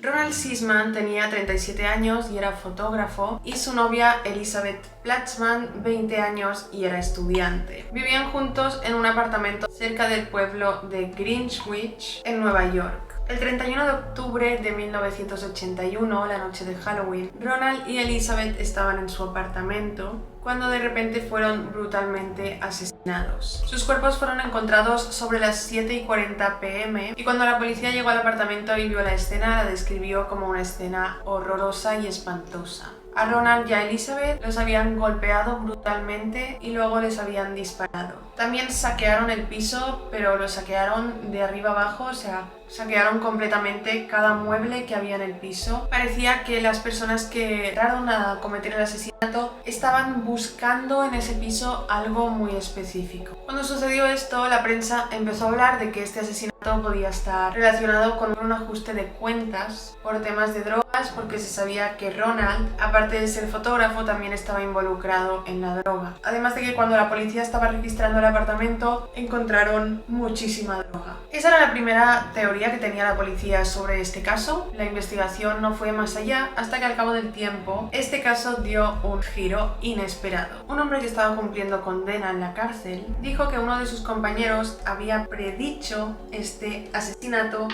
Ronald Sisman tenía 37 años y era fotógrafo, y su novia Elizabeth Platzman 20 años y era estudiante. Vivían juntos en un apartamento cerca del pueblo de Greenwich, en Nueva York. El 31 de octubre de 1981, la noche de Halloween, Ronald y Elizabeth estaban en su apartamento cuando de repente fueron brutalmente asesinados. Sus cuerpos fueron encontrados sobre las 7:40 p.m. y cuando la policía llegó al apartamento y vio la escena, la describió como una escena horrorosa y espantosa. A Ronald y a Elizabeth los habían golpeado brutalmente y luego les habían disparado. También saquearon el piso, pero lo saquearon de arriba abajo, o sea, saquearon completamente cada mueble que había en el piso. Parecía que las personas que entraron a cometer el asesinato estaban buscando en ese piso algo muy específico. Cuando sucedió esto, la prensa empezó a hablar de que este asesinato podía estar relacionado con un ajuste de cuentas por temas de drogas, porque se sabía que Ronald, aparte de ser fotógrafo, también estaba involucrado en la droga. Además de que cuando la policía estaba registrando el apartamento, encontraron muchísima droga. Esa era la primera teoría que tenía la policía sobre este caso. La investigación no fue más allá hasta que al cabo del tiempo este caso dio un giro inesperado. Un hombre que estaba cumpliendo condena en la cárcel dijo que uno de sus compañeros había predicho este asesinato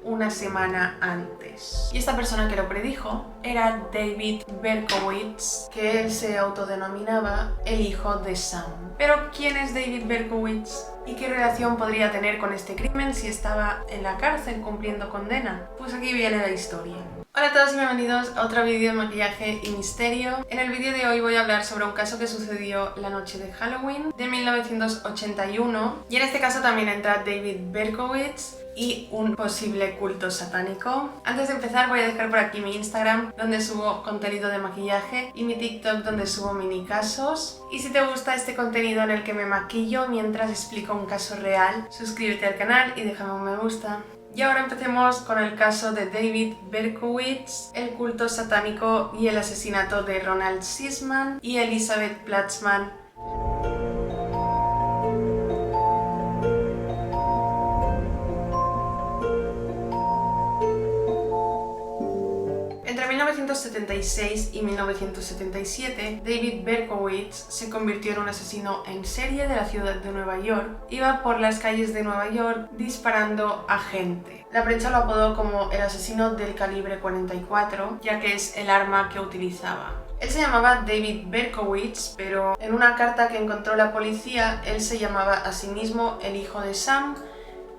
una semana antes. Y esta persona que lo predijo era David Berkowitz, que él se autodenominaba el hijo de Sam. Pero ¿quién es David Berkowitz? ¿Y qué relación podría tener con este crimen si estaba en la cárcel cumpliendo condena? Pues aquí viene la historia. Hola a todos y bienvenidos a otro vídeo de maquillaje y misterio. En el vídeo de hoy voy a hablar sobre un caso que sucedió la noche de Halloween de 1981, y en este caso también entra David Berkowitz y un posible culto satánico. Antes de empezar voy a dejar por aquí mi Instagram, donde subo contenido de maquillaje, y mi TikTok, donde subo mini casos. Y si te gusta este contenido en el que me maquillo mientras explico un caso real, suscríbete al canal y déjame un me gusta. Y ahora empecemos con el caso de David Berkowitz, el culto satánico y el asesinato de Ronald Sisman y Elizabeth Platzman. Entre 1976 y 1977, David Berkowitz se convirtió en un asesino en serie de la ciudad de Nueva York. Iba por las calles de Nueva York disparando a gente. La prensa lo apodó como el asesino del calibre 44, ya que es el arma que utilizaba. Él se llamaba David Berkowitz, pero en una carta que encontró la policía, él se llamaba a sí mismo el hijo de Sam,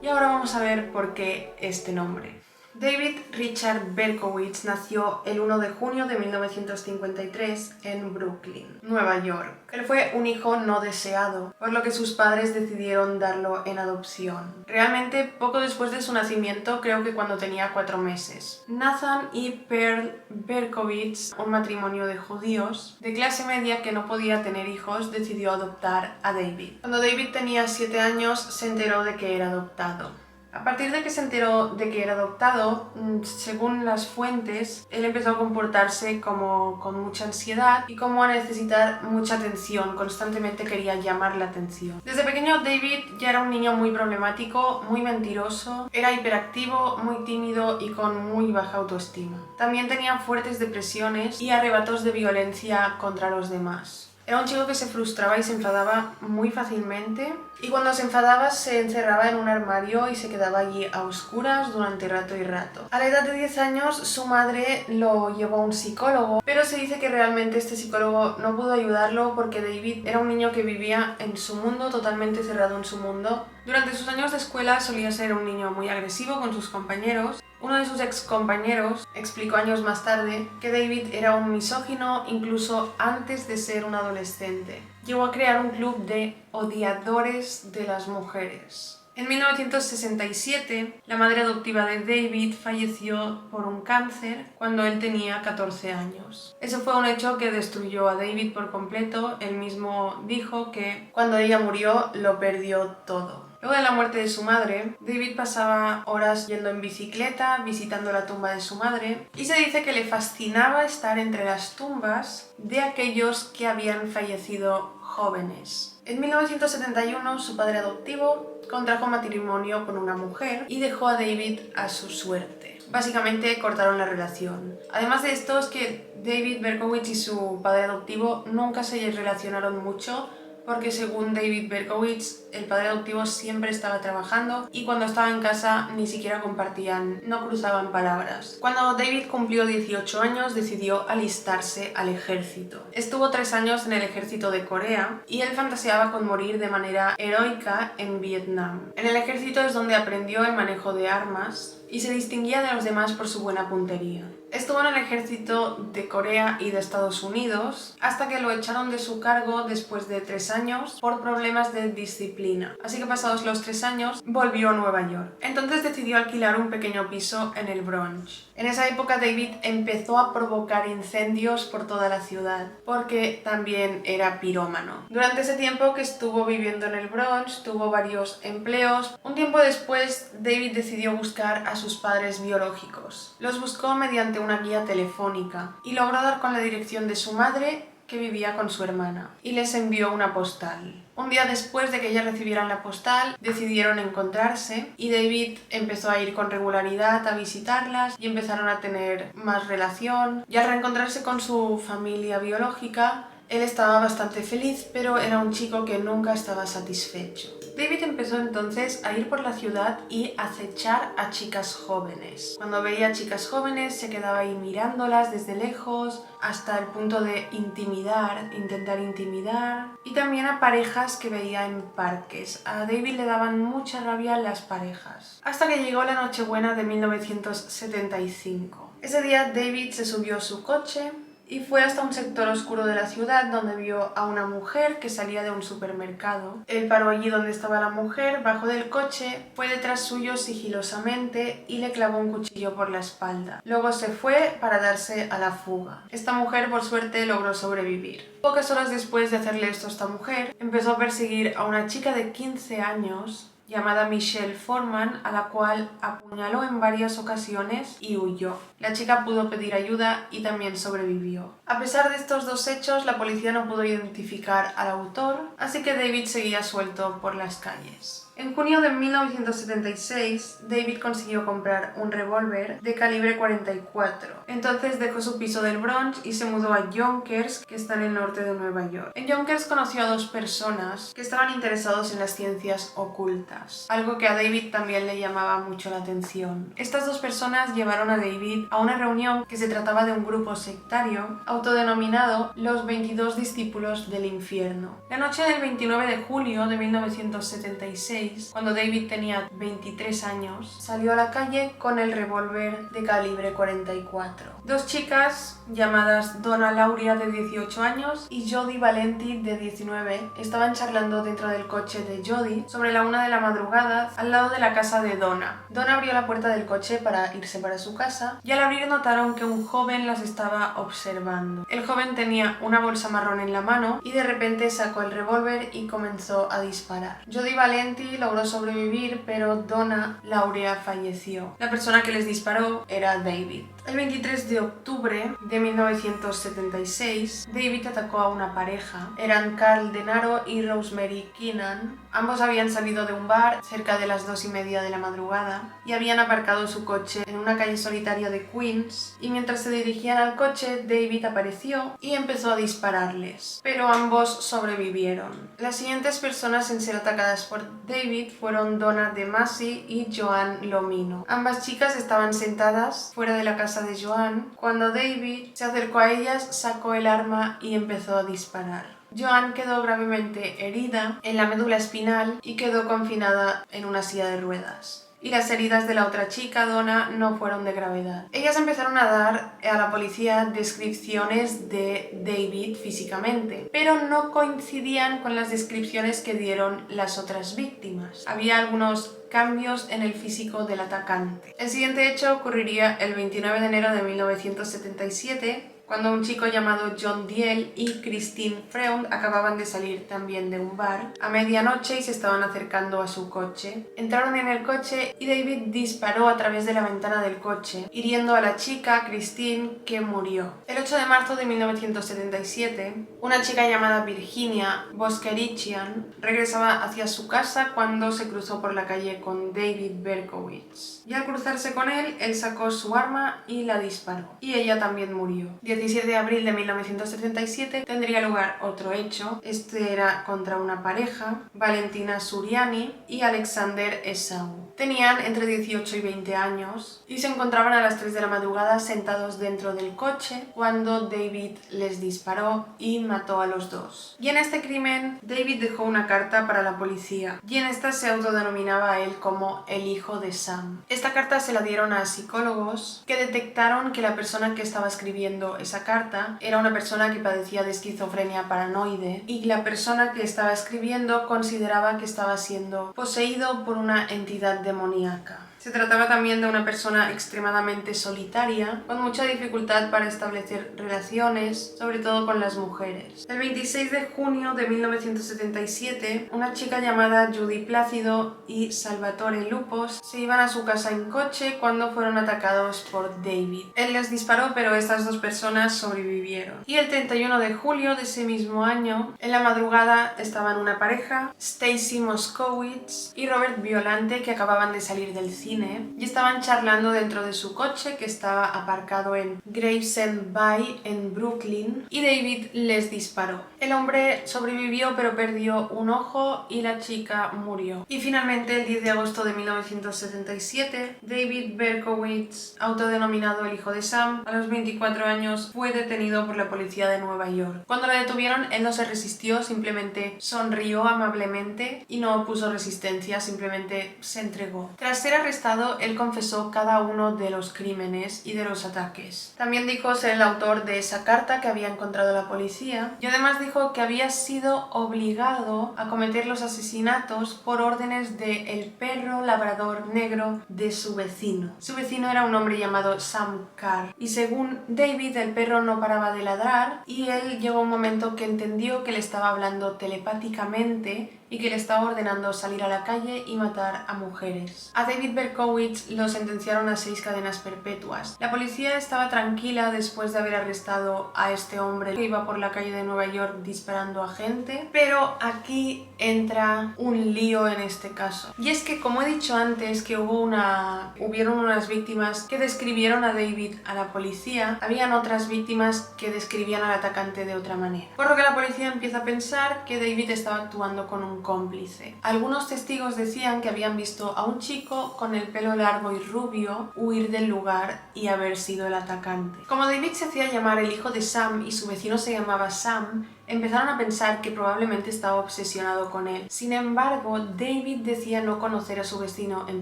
y ahora vamos a ver por qué este nombre. David Richard Berkowitz nació el 1 de junio de 1953 en Brooklyn, Nueva York. Él fue un hijo no deseado, por lo que sus padres decidieron darlo en adopción. Realmente, poco después de su nacimiento, creo que cuando tenía 4 meses. Nathan y Pearl Berkowitz, un matrimonio de judíos de clase media que no podía tener hijos, decidió adoptar a David. Cuando David tenía 7 años, se enteró de que era adoptado. A partir de que se enteró de que era adoptado, según las fuentes, él empezó a comportarse como con mucha ansiedad y como a necesitar mucha atención. Constantemente quería llamar la atención. Desde pequeño David ya era un niño muy problemático, muy mentiroso, era hiperactivo, muy tímido y con muy baja autoestima. También tenía fuertes depresiones y arrebatos de violencia contra los demás. Era un chico que se frustraba y se enfadaba muy fácilmente, y cuando se enfadaba se encerraba en un armario y se quedaba allí a oscuras durante rato y rato. A la edad de 10 años su madre lo llevó a un psicólogo, pero se dice que realmente este psicólogo no pudo ayudarlo porque David era un niño que vivía en su mundo, totalmente cerrado en su mundo. Durante sus años de escuela solía ser un niño muy agresivo con sus compañeros. Uno de sus ex compañeros explicó años más tarde que David era un misógino incluso antes de ser un adolescente. Llegó a crear un club de odiadores de las mujeres. En 1967, la madre adoptiva de David falleció por un cáncer cuando él tenía 14 años. Ese fue un hecho que destruyó a David por completo. Él mismo dijo que cuando ella murió lo perdió todo. Luego de la muerte de su madre, David pasaba horas yendo en bicicleta, visitando la tumba de su madre, y se dice que le fascinaba estar entre las tumbas de aquellos que habían fallecido jóvenes. En 1971, su padre adoptivo contrajo matrimonio con una mujer y dejó a David a su suerte. básicamente cortaron la relación. Además de esto, es que David Berkowitz y su padre adoptivo nunca se relacionaron mucho, porque según David Berkowitz, el padre adoptivo siempre estaba trabajando y cuando estaba en casa ni siquiera compartían, no cruzaban palabras. Cuando David cumplió 18 años, decidió alistarse al ejército. Estuvo 3 años en el ejército de Corea y él fantaseaba con morir de manera heroica en Vietnam. En el ejército es donde aprendió el manejo de armas y se distinguía de los demás por su buena puntería. Estuvo en el ejército de Corea y de Estados Unidos hasta que lo echaron de su cargo después de 3 años por problemas de disciplina. Así que pasados los 3 años volvió a Nueva York. Entonces decidió alquilar un pequeño piso en el Bronx. En esa época David empezó a provocar incendios por toda la ciudad porque también era pirómano. Durante ese tiempo que estuvo viviendo en el Bronx tuvo varios empleos. Un tiempo después David decidió buscar a sus padres biológicos. Los buscó mediante una guía telefónica y logró dar con la dirección de su madre, que vivía con su hermana, y les envió una postal. Un día después de que ellas recibieran la postal, decidieron encontrarse y David empezó a ir con regularidad a visitarlas y empezaron a tener más relación. Y al reencontrarse con su familia biológica, él estaba bastante feliz, pero era un chico que nunca estaba satisfecho. David empezó entonces a ir por la ciudad y acechar a chicas jóvenes. Cuando veía a chicas jóvenes se quedaba ahí mirándolas desde lejos hasta el punto de intentar intimidar, y también a parejas que veía en parques. A David le daban mucha rabia las parejas. Hasta que llegó la Nochebuena de 1975. Ese día David se subió a su coche y fue hasta un sector oscuro de la ciudad donde vio a una mujer que salía de un supermercado. Él paró allí donde estaba la mujer, bajó del coche, fue detrás suyo sigilosamente y le clavó un cuchillo por la espalda. Luego se fue para darse a la fuga. Esta mujer, por suerte, logró sobrevivir. Pocas horas después de hacerle esto a esta mujer, empezó a perseguir a una chica de 15 años llamada Michelle Foreman, a la cual apuñaló en varias ocasiones y huyó. La chica pudo pedir ayuda y también sobrevivió. A pesar de estos dos hechos, la policía no pudo identificar al autor, así que David seguía suelto por las calles. En junio de 1976, David consiguió comprar un revólver de calibre 44. Entonces dejó su piso del Bronx y se mudó a Yonkers, que está en el norte de Nueva York. En Yonkers conoció a 2 personas que estaban interesados en las ciencias ocultas, algo que a David también le llamaba mucho la atención. Estas 2 personas llevaron a David a una reunión que se trataba de un grupo sectario autodenominado los 22 discípulos del infierno. La noche del 29 de julio de 1976, cuando David tenía 23 años, salió a la calle con el revólver de calibre 44. 2 chicas llamadas Donna Lauria, de 18 años, y Jody Valenti, de 19, estaban charlando dentro del coche de Jody sobre la 1 de la madrugada al lado de la casa de Donna. Donna abrió la puerta del coche para irse para su casa y al abrir notaron que un joven las estaba observando. El joven tenía una bolsa marrón en la mano y de repente sacó el revólver y comenzó a disparar. Jody Valenti logró sobrevivir, pero Donna Lauria falleció. La persona que les disparó era David. El 23 de octubre de 1976, David atacó a una pareja. Eran Carl Denaro y Rosemary Keenan. Ambos habían salido de un bar cerca de las 2:30 de la madrugada y habían aparcado su coche en una calle solitaria de Queens, y mientras se dirigían al coche, David apareció y empezó a dispararles, pero ambos sobrevivieron. Las siguientes personas en ser atacadas por David fueron Donna DeMasi y Joan Lomino. Ambas chicas estaban sentadas fuera de la casa de Joan cuando David se acercó a ellas, sacó el arma y empezó a disparar. Joan quedó gravemente herida en la médula espinal y quedó confinada en una silla de ruedas. Y las heridas de la otra chica, Donna, no fueron de gravedad. Ellas empezaron a dar a la policía descripciones de David físicamente, pero no coincidían con las descripciones que dieron las otras víctimas. Había algunos cambios en el físico del atacante. El siguiente hecho ocurriría el 29 de enero de 1977, cuando un chico llamado John Diel y Christine Freund acababan de salir también de un bar a medianoche y se estaban acercando a su coche. Entraron en el coche y David disparó a través de la ventana del coche, hiriendo a la chica, Christine, que murió. El 8 de marzo de 1977, una chica llamada Virginia Boskerichian regresaba hacia su casa cuando se cruzó por la calle con David Berkowitz. Y al cruzarse con él sacó su arma y la disparó. Y ella también murió. 17 de abril de 1977 tendría lugar otro hecho. Este era contra una pareja, Valentina Suriani y Alexander Esau. Tenían entre 18 y 20 años y se encontraban a las 3 de la madrugada sentados dentro del coche cuando David les disparó y mató a los dos. Y en este crimen, David dejó una carta para la policía y en esta se autodenominaba a él como el hijo de Sam. Esta carta se la dieron a psicólogos que detectaron que la persona que estaba escribiendo esa carta era una persona que padecía de esquizofrenia paranoide y la persona que estaba escribiendo consideraba que estaba siendo poseído por una entidad demoníaca. Se trataba también de una persona extremadamente solitaria, con mucha dificultad para establecer relaciones, sobre todo con las mujeres. El 26 de junio de 1977, una chica llamada Judy Plácido y Salvatore Lupos se iban a su casa en coche cuando fueron atacados por David. Él les disparó, pero estas dos personas sobrevivieron. Y el 31 de julio de ese mismo año, en la madrugada, estaban una pareja, Stacy Moskowitz y Robert Violante, que acababan de salir del cine y estaban charlando dentro de su coche que estaba aparcado en Gravesend Bay en Brooklyn y David les disparó. El hombre sobrevivió pero perdió un ojo y la chica murió. Y finalmente el 10 de agosto de 1977 David Berkowitz, autodenominado el hijo de Sam, a los 24 años fue detenido por la policía de Nueva York. Cuando lo detuvieron él no se resistió, simplemente sonrió amablemente y no opuso resistencia, simplemente se entregó. Tras ser arrestado él confesó cada uno de los crímenes y de los ataques. También dijo ser el autor de esa carta que había encontrado la policía y además dijo que había sido obligado a cometer los asesinatos por órdenes del perro labrador negro de su vecino. Su vecino era un hombre llamado Sam Carr y según David el perro no paraba de ladrar y él llegó un momento que entendió que le estaba hablando telepáticamente y que le estaba ordenando salir a la calle y matar a mujeres. A David Berkowitz lo sentenciaron a 6 cadenas perpetuas. La policía estaba tranquila después de haber arrestado a este hombre que iba por la calle de Nueva York disparando a gente, pero aquí entra un lío en este caso. Y es que, como he dicho antes, que hubieron unas víctimas que describieron a David a la policía, habían otras víctimas que describían al atacante de otra manera. Por lo que la policía empieza a pensar que David estaba actuando con un cómplice. Algunos testigos decían que habían visto a un chico con el pelo largo y rubio huir del lugar y haber sido el atacante. Como David se hacía llamar el hijo de Sam y su vecino se llamaba Sam, empezaron a pensar que probablemente estaba obsesionado con él. Sin embargo, David decía no conocer a su vecino en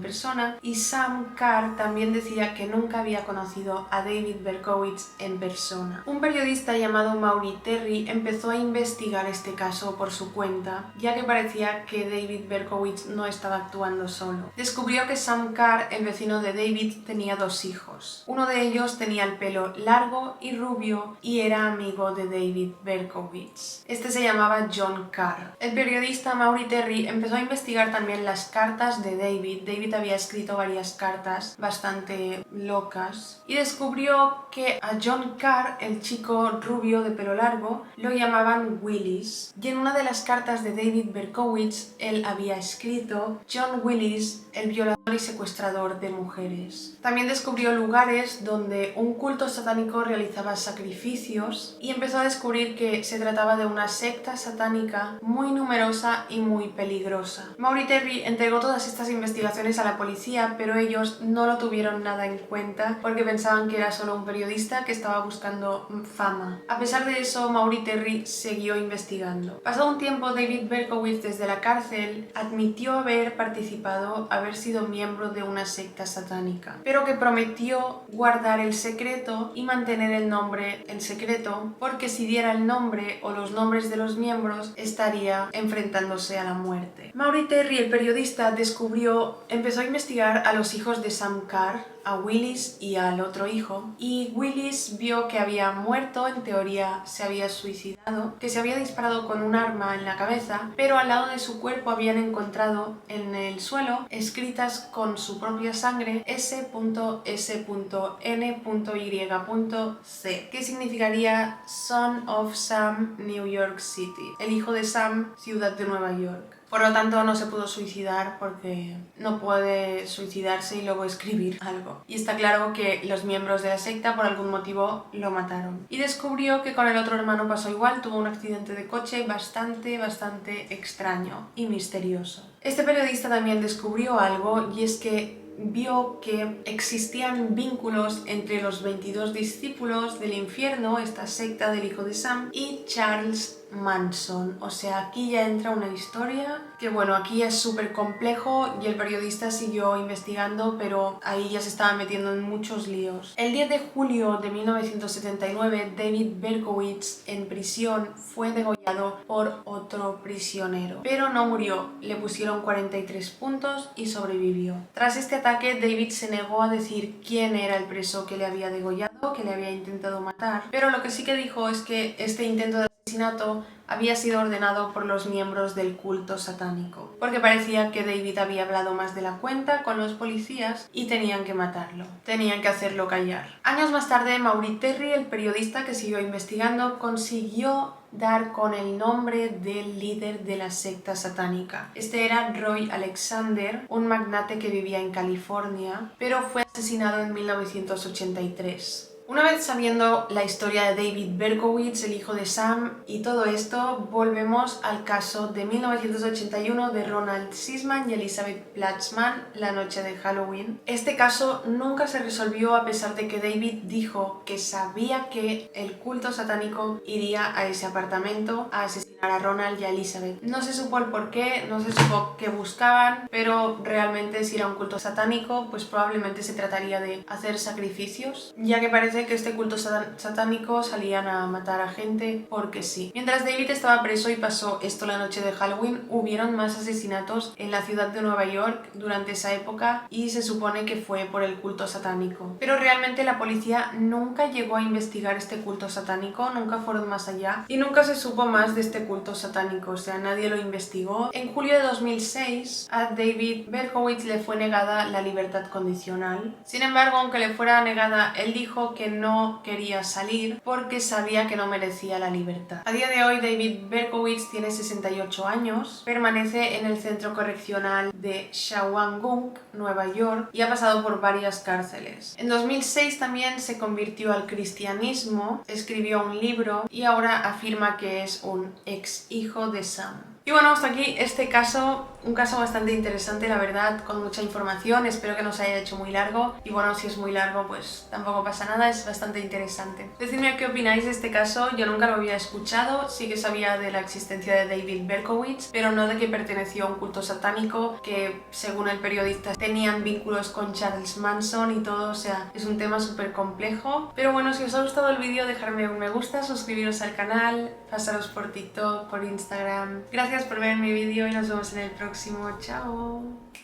persona y Sam Carr también decía que nunca había conocido a David Berkowitz en persona. Un periodista llamado Maury Terry empezó a investigar este caso por su cuenta, ya que parecía que David Berkowitz no estaba actuando solo. Descubrió que Sam Carr, el vecino de David, tenía 2 hijos. Uno de ellos tenía el pelo largo y rubio y era amigo de David Berkowitz. Este se llamaba John Carr. El periodista Maury Terry empezó a investigar también las cartas de David. David había escrito varias cartas bastante locas y descubrió que a John Carr, el chico rubio de pelo largo, lo llamaban Willis. Y en una de las cartas de David Berkowitz, él había escrito John Willis, el violador y secuestrador de mujeres. También descubrió lugares donde un culto satánico realizaba sacrificios y empezó a descubrir que se trataba de una secta satánica muy numerosa y muy peligrosa. Maury Terry entregó todas estas investigaciones a la policía, pero ellos no lo tuvieron nada en cuenta porque pensaban que era solo un periodista que estaba buscando fama. A pesar de eso, Maury Terry siguió investigando. Pasado un tiempo, David Berkowitz desde la cárcel admitió haber sido miembro de una secta satánica, pero que prometió guardar el secreto y mantener el nombre en secreto porque si diera el nombre o los nombres de los miembros estaría enfrentándose a la muerte. Maury Terry, el periodista, empezó a investigar a los hijos de Sam Carr, a Willis y al otro hijo, y Willis vio que había muerto, en teoría se había suicidado, que se había disparado con un arma en la cabeza, pero al lado de su cuerpo habían encontrado en el suelo escritas con su propia sangre S.S.N.Y.C, que significaría Son of Sam, New York City, el hijo de Sam, ciudad de Nueva York. Por lo tanto, no se pudo suicidar porque no puede suicidarse y luego escribir algo. Y está claro que los miembros de la secta por algún motivo lo mataron. Y descubrió que con el otro hermano pasó igual, tuvo un accidente de coche bastante extraño y misterioso. Este periodista también descubrió algo, y es que vio que existían vínculos entre los 22 discípulos del infierno, esta secta del hijo de Sam, y Charles Manson. O sea, aquí ya entra una historia que, bueno, aquí es súper complejo, y el periodista siguió investigando, pero ahí ya se estaba metiendo en muchos líos. El 10 de julio de 1979, David Berkowitz, en prisión, fue degollado por otro prisionero, pero no murió, le pusieron 43 puntos y sobrevivió. Tras este ataque, David se negó a decir quién era el preso que le había degollado, que le había intentado matar, pero lo que sí que dijo es que este intento de asesinato había sido ordenado por los miembros del culto satánico, porque parecía que David había hablado más de la cuenta con los policías y tenían que matarlo, tenían que hacerlo callar. Años más tarde, Maury Terry, el periodista que siguió investigando, consiguió dar con el nombre del líder de la secta satánica. Este era Roy Alexander, un magnate que vivía en California, pero fue asesinado en 1983. Una vez sabiendo la historia de David Berkowitz, el hijo de Sam, y todo esto, volvemos al caso de 1981 de Ronald Sisman y Elizabeth Platzman, la noche de Halloween. Este caso nunca se resolvió, a pesar de que David dijo que sabía que el culto satánico iría a ese apartamento a asesinar a Ronald y a Elizabeth. No se supo el por qué, no se supo qué buscaban, pero realmente si era un culto satánico, pues probablemente se trataría de hacer sacrificios, ya que parece que este culto satánico salían a matar a gente porque sí. Mientras David estaba preso y pasó esto la noche de Halloween, hubieron más asesinatos en la ciudad de Nueva York durante esa época, y se supone que fue por el culto satánico. Pero realmente la policía nunca llegó a investigar este culto satánico, nunca fueron más allá y nunca se supo más de este culto satánico, o sea, nadie lo investigó. En julio de 2006 a David Berkowitz le fue negada la libertad condicional. Sin embargo, aunque le fuera negada, él dijo que no quería salir porque sabía que no merecía la libertad. A día de hoy, David Berkowitz tiene 68 años, permanece en el centro correccional de Shawangunk, Nueva York, y ha pasado por varias cárceles. En 2006 también se convirtió al cristianismo, escribió un libro y ahora afirma que es un ex hijo de Sam. Y bueno, hasta aquí este caso, un caso bastante interesante, la verdad, con mucha información. Espero que no se haya hecho muy largo, y bueno, si es muy largo pues tampoco pasa nada, es bastante interesante. Decidme qué opináis de este caso. Yo nunca lo había escuchado, sí que sabía de la existencia de David Berkowitz, pero no de que perteneció a un culto satánico, que según el periodista tenían vínculos con Charles Manson y todo, o sea, es un tema súper complejo. Pero bueno, si os ha gustado el vídeo, dejadme un me gusta, suscribiros al canal, pasaros por TikTok, por Instagram. Gracias por ver mi vídeo y nos vemos en el próximo. ¡Chao!